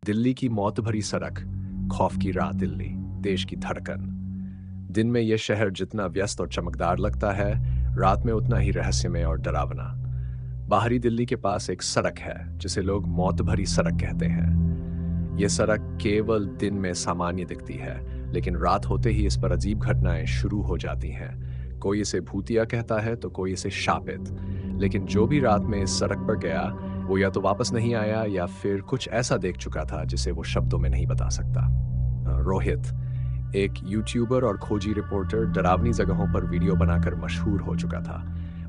दिल्ली की मौत भरी सड़क, खौफ की रात दिल्ली, देश की धड़कन। दिन में यह शहर जितना व्यस्त और चमकदार लगता है, रात में उतना ही रहस्यमय और डरावना। बाहरी दिल्ली के पास एक सड़क है जिसे लोग मौत भरी सड़क कहते हैं। यह सड़क केवल दिन में सामान्य दिखती है, लेकिन रात होते ही इस पर अजीब घटनाएं शुरू हो जाती हैं। कोई इसे भूतिया कहता है तो कोई इसे शापित। लेकिन जो भी रात में इस सड़क पर गया, वो या तो वापस नहीं आया या फिर कुछ ऐसा देख चुका था जिसे वो शब्दों में नहीं बता सकता। रोहित, एक यूट्यूबर और खोजी रिपोर्टर, डरावनी जगहों पर वीडियो बनाकर मशहूर हो चुका था।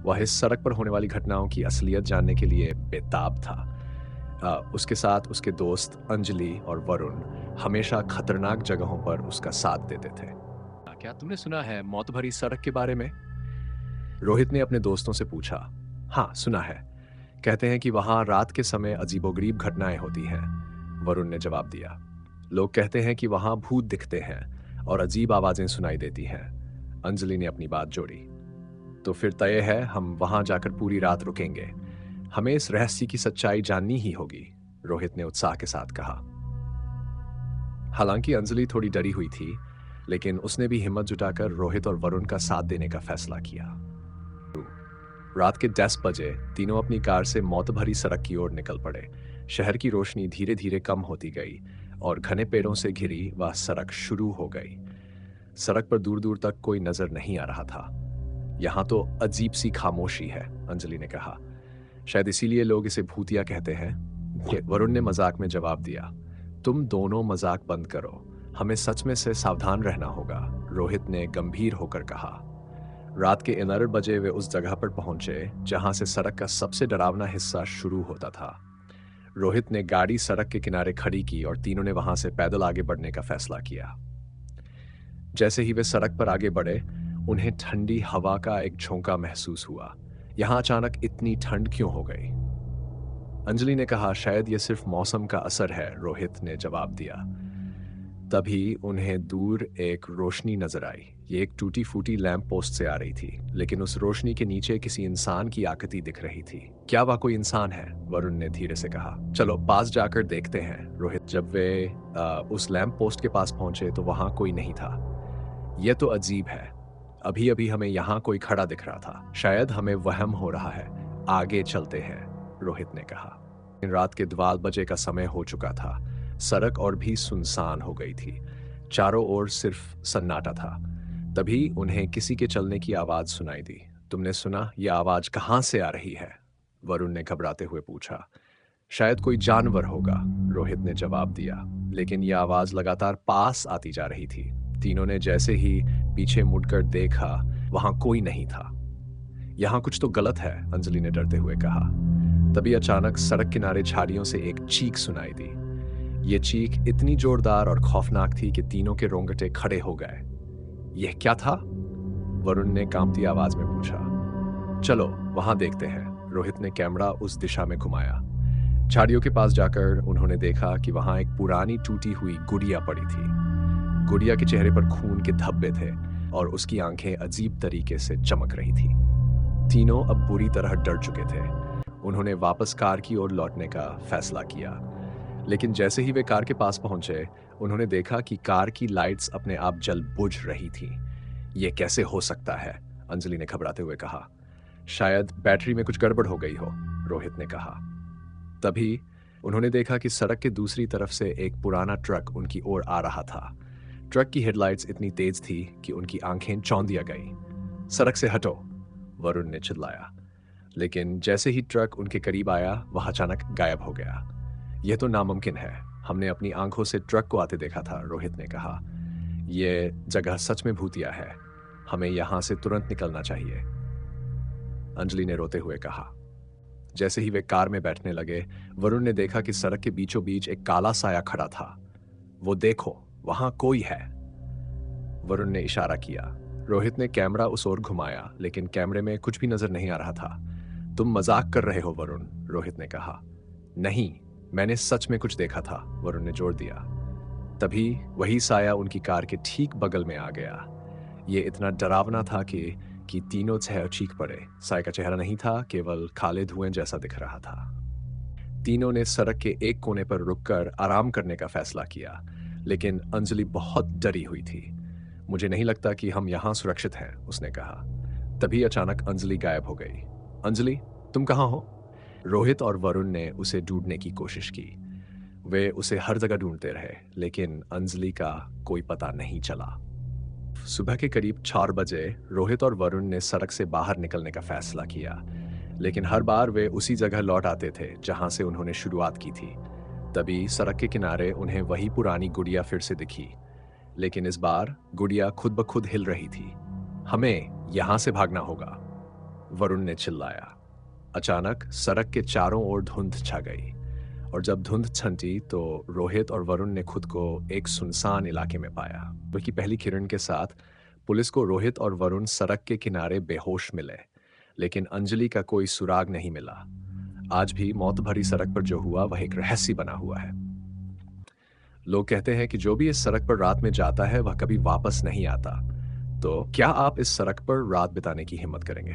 वह इस सड़क पर होने वाली घटनाओं की असलियत जानने के लिए बेताब था। उसके साथ उसके दोस्त अंजलि और वरुण हमेशा खतरनाक जगहों पर उसका साथ देते थे। क्या तुमने सुना है मौत भरी सड़क के बारे में? रोहित ने अपने दोस्तों से पूछा। हाँ, सुना है। कहते हैं कि वहां रात के समय अजीबोगरीब घटनाएं होती हैं, वरुण ने जवाब दिया। लोग कहते हैं कि वहां भूत दिखते हैं और अजीब आवाजें सुनाई देती हैं, अंजलि ने अपनी बात जोड़ी। तो फिर तय है, हम वहां जाकर पूरी रात रुकेंगे। हमें इस रहस्य की सच्चाई जाननी ही होगी, रोहित ने उत्साह के साथ कहा। हालांकि अंजलि थोड़ी डरी हुई थी, लेकिन उसने भी हिम्मत जुटाकर रोहित और वरुण का साथ देने का फैसला किया। रात के 10 बजे तीनों अपनी कार से मौत भरी सड़क की ओर निकल पड़े। शहर की रोशनी धीरे धीरे कम होती गई और घने पेड़ों से घिरी वह सड़क शुरू हो गई। सड़क पर दूर दूर तक कोई नजर नहीं आ रहा था। यहां तो अजीब सी खामोशी है, अंजलि ने कहा। शायद इसीलिए लोग इसे भूतिया कहते हैं, वरुण ने मजाक में जवाब दिया। तुम दोनों मजाक बंद करो, हमें सच में से सावधान रहना होगा, रोहित ने गंभीर होकर कहा। रात के 11 बजे वे उस जगह पर पहुंचे जहां से सड़क का सबसे डरावना हिस्सा शुरू होता था। रोहित ने गाड़ी सड़क के किनारे खड़ी की और तीनों ने वहां से पैदल आगे बढ़ने का फैसला किया। जैसे ही वे सड़क पर आगे बढ़े, उन्हें ठंडी हवा का एक झोंका महसूस हुआ। यहां अचानक इतनी ठंड क्यों हो गई? अंजलि ने कहा, शायद यह सिर्फ मौसम का असर है, रोहित ने जवाब दिया। तभी उन्हें दूर एक रोशनी नजर आई। ये एक टूटी फूटी लैंप पोस्ट से आ रही थी, लेकिन उस रोशनी के नीचे किसी इंसान की आकृति दिख रही थी। क्या वह कोई इंसान है? वरुण ने धीरे से कहा। चलो पास जाकर देखते हैं, रोहित। जब वे उस लैंप पोस्ट के पास पहुंचे तो वहां कोई नहीं था। यह तो अजीब है, अभी अभी हमें यहाँ कोई खड़ा दिख रहा था। शायद हमें वहम हो रहा है, आगे चलते हैं, रोहित ने कहा। रात के 12 बजे का समय हो चुका था। सड़क और भी सुनसान हो गई थी। चारों ओर सिर्फ सन्नाटा था। तभी उन्हें किसी के चलने की आवाज सुनाई दी। तुमने सुना? यह आवाज कहां से आ रही है? वरुण ने घबराते हुए पूछा। शायद कोई जानवर होगा, रोहित ने जवाब दिया, लेकिन यह आवाज लगातार पास आती जा रही थी। तीनों ने जैसे ही पीछे मुड़कर देखा, वहां कोई नहीं था। यहां कुछ तो गलत है, अंजलि ने डरते हुए कहा। तभी अचानक सड़क किनारे झाड़ियों से एक चीख सुनाई दी। यह चीख इतनी जोरदार और खौफनाक थी कि तीनों के रोंगटे खड़े हो गए। यह क्या था? वरुण ने कांपती आवाज में पूछा। चलो वहां देखते हैं, रोहित ने कैमरा उस दिशा में घुमाया। झाड़ियों के पास जाकर उन्होंने देखा कि वहां एक पुरानी टूटी हुई गुड़िया पड़ी थी। गुड़िया के चेहरे पर खून के धब्बे थे और उसकी आंखें अजीब तरीके से चमक रही थी। तीनों अब बुरी तरह डर चुके थे। उन्होंने वापस कार की ओर लौटने का फैसला किया, लेकिन जैसे ही वे कार के पास पहुंचे, उन्होंने देखा कि कार की लाइट्स अपने आप जल बुझ रही थीं। यह कैसे हो सकता है? अंजलि ने घबराते हुए कहा। शायद बैटरी में कुछ गड़बड़ हो गई हो, रोहित ने कहा। तभी उन्होंने देखा कि सड़क के दूसरी तरफ से एक पुराना ट्रक उनकी ओर आ रहा था। ट्रक की हेडलाइट्स इतनी तेज थी कि उनकी आंखें चौंधिया गईं। सड़क से हटो, वरुण ने चिल्लाया। लेकिन जैसे ही ट्रक उनके करीब आया, वह अचानक गायब हो गया। यह तो नामुमकिन है, हमने अपनी आंखों से ट्रक को आते देखा था, रोहित ने कहा। यह जगह सच में भूतिया है, हमें यहां से तुरंत निकलना चाहिए, अंजलि ने रोते हुए कहा। जैसे ही वे कार में बैठने लगे, वरुण ने देखा कि सड़क के बीचों बीच एक काला साया खड़ा था। वो देखो, वहां कोई है, वरुण ने इशारा किया। रोहित ने कैमरा उस ओर घुमाया, लेकिन कैमरे में कुछ भी नजर नहीं आ रहा था। तुम मजाक कर रहे हो वरुण, रोहित ने कहा। नहीं, मैंने सच में कुछ देखा था, वरुण ने जोर दिया। तभी वही साया उनकी कार के ठीक बगल में आ गया। ये इतना डरावना था कि तीनों चीख पड़े। साया का चेहरा नहीं था, केवल काले धुएं जैसा दिख रहा था। तीनों ने सड़क के एक कोने पर रुककर आराम करने का फैसला किया, लेकिन अंजलि बहुत डरी हुई थी। मुझे नहीं लगता कि हम यहाँ सुरक्षित हैं, उसने कहा। तभी अचानक अंजलि गायब हो गई। अंजलि, तुम कहाँ हो? रोहित और वरुण ने उसे ढूंढने की कोशिश की। वे उसे हर जगह ढूंढते रहे, लेकिन अंजलि का कोई पता नहीं चला। सुबह के करीब 4 बजे रोहित और वरुण ने सड़क से बाहर निकलने का फैसला किया, लेकिन हर बार वे उसी जगह लौट आते थे जहां से उन्होंने शुरुआत की थी। तभी सड़क के किनारे उन्हें वही पुरानी गुड़िया फिर से दिखी, लेकिन इस बार गुड़िया खुद ब खुद हिल रही थी। हमें यहां से भागना होगा, वरुण ने चिल्लाया। अचानक सड़क के चारों ओर धुंध छा गई, और जब धुंध छंटी तो रोहित और वरुण ने खुद को एक सुनसान इलाके में पाया। सुबह की पहली किरण के साथ पुलिस को रोहित और वरुण सड़क के किनारे बेहोश मिले, लेकिन अंजलि का कोई सुराग नहीं मिला। आज भी मौत भरी सड़क पर जो हुआ वह एक रहस्य बना हुआ है। लोग कहते हैं कि जो भी इस सड़क पर रात में जाता है वह कभी वापस नहीं आता। तो क्या आप इस सड़क पर रात बिताने की हिम्मत करेंगे?